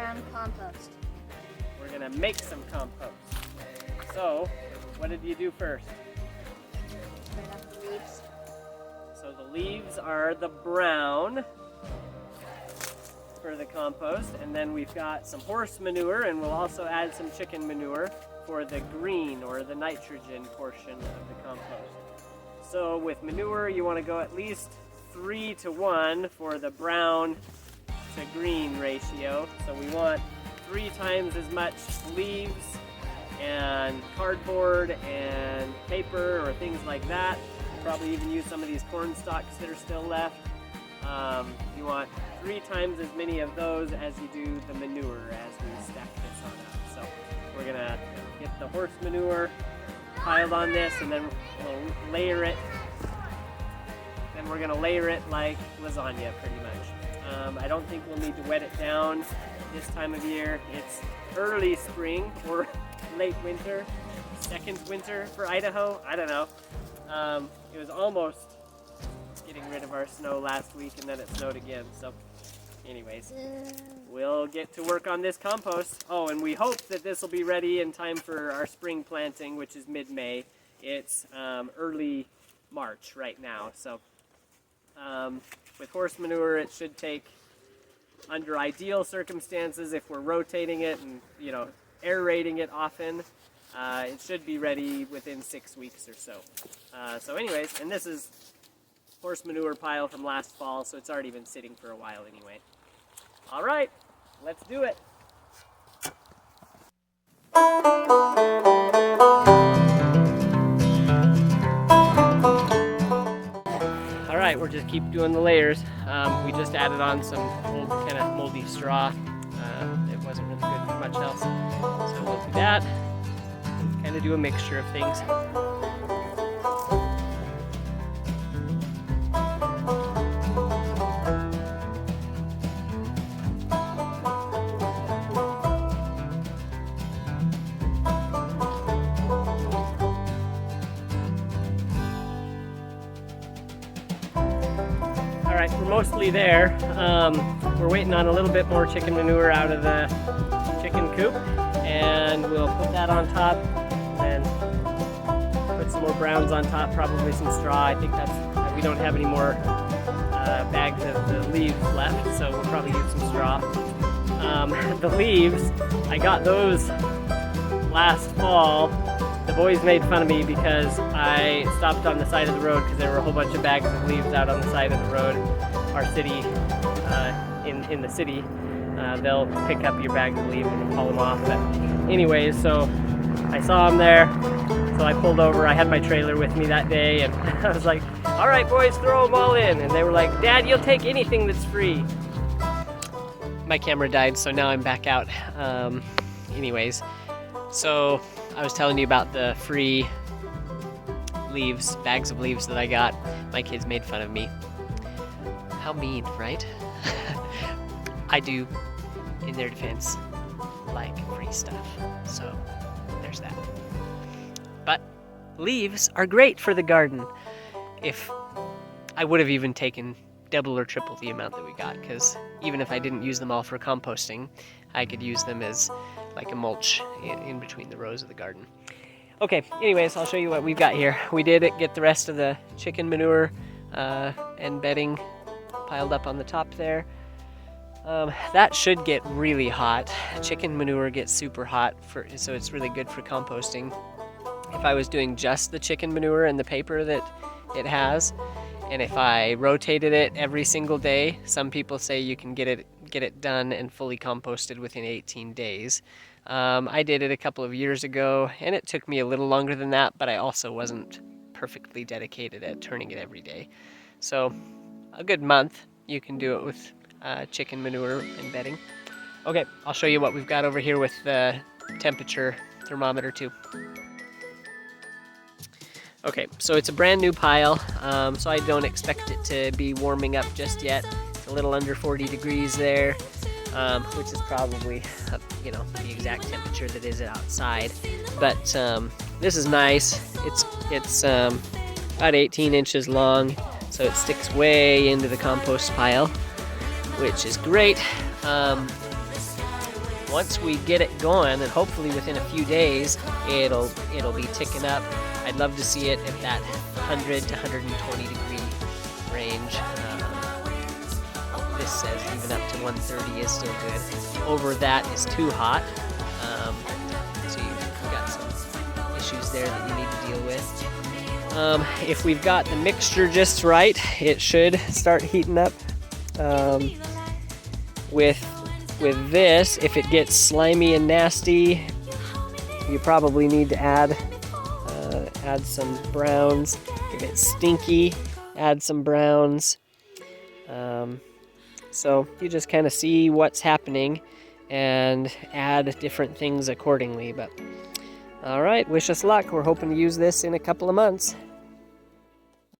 brown compost. We're gonna make some compost. So, what did you do first? Bring up the leaves. So the leaves are the brown for the compost, and then we've got some horse manure, and we'll also add some chicken manure for the green or the nitrogen portion of the compost. So with manure, you want to go at least 3-to-1 for the brown to green ratio. So we want 3 times as much leaves and cardboard and paper or things like that. Probably even use some of these corn stalks that are still left. You want 3 times as many of those as you do the manure as we stack this on up. So we're gonna get the horse manure piled on this, and then we'll layer it. Then we're gonna layer it like lasagna pretty much. I don't think we'll need to wet it down this time of year. It's early spring or late winter, second winter for Idaho. I don't know. It was almost getting rid of our snow last week, and then it snowed again. So anyways, we'll get to work on this compost. Oh, and we hope that this will be ready in time for our spring planting, which is mid-May. It's early March right now. So with horse manure, it should take, under ideal circumstances, if we're rotating it and aerating it often, it should be ready within 6 weeks or so. So anyways, and this is horse manure pile from last fall, so it's already been sitting for a while anyway. All right, let's do it. All right, we'll just keep doing the layers. We just added on some old kind of moldy straw. It wasn't really good for much else, so we'll do that. Kind of do a mixture of things. Alright, we're mostly there. We're waiting on a little bit more chicken manure out of the chicken coop, and we'll put that on top and put some more browns on top, probably some straw. I think we don't have any more bags of the leaves left, so we'll probably use some straw. The leaves, I got those last fall. The boys made fun of me because I stopped on the side of the road because there were a whole bunch of bags of leaves out on the side of the road. Our city, in the city, they'll pick up your bags of leaves and haul them off. But anyways, so I saw them there, so I pulled over. I had my trailer with me that day, and I was like, all right, boys, throw them all in. And they were like, Dad, you'll take anything that's free. My camera died, so now I'm back out. Anyways, so I was telling you about the free leaves, bags of leaves that I got. My kids made fun of me. How mean, right? I do, in their defense, like free stuff. So there's that. But leaves are great for the garden. If I would have even taken double or triple the amount that we got, because even if I didn't use them all for composting, I could use them as like a mulch in between the rows of the garden. Okay, anyways, I'll show you what we've got here. We did get the rest of the chicken manure and bedding piled up on the top there. That should get really hot. Chicken manure gets super hot, so it's really good for composting. If I was doing just the chicken manure and the paper that it has, and if I rotated it every single day, some people say you can get it done and fully composted within 18 days. I did it a couple of years ago, and it took me a little longer than that, but I also wasn't perfectly dedicated at turning it every day. So a good month you can do it with chicken manure and bedding. Okay, I'll show you what we've got over here with the temperature thermometer too. Okay, so it's a brand new pile, so I don't expect it to be warming up just yet. It's a little under 40 degrees there, which is probably, the exact temperature that is outside. But this is nice. It's about 18 inches long, so it sticks way into the compost pile, which is great. once we get it going, and hopefully within a few days, it'll be ticking up. I'd love to see it at that 100 to 120 degree range. This says even up to 130 is still good. Over that is too hot. So you've got some issues there that you need to deal with. If we've got the mixture just right, it should start heating up. With this, if it gets slimy and nasty, you probably need to add some browns. If it's stinky, add some browns. So you just kind of see what's happening and add different things accordingly. But all right, wish us luck. We're hoping to use this in a couple of months.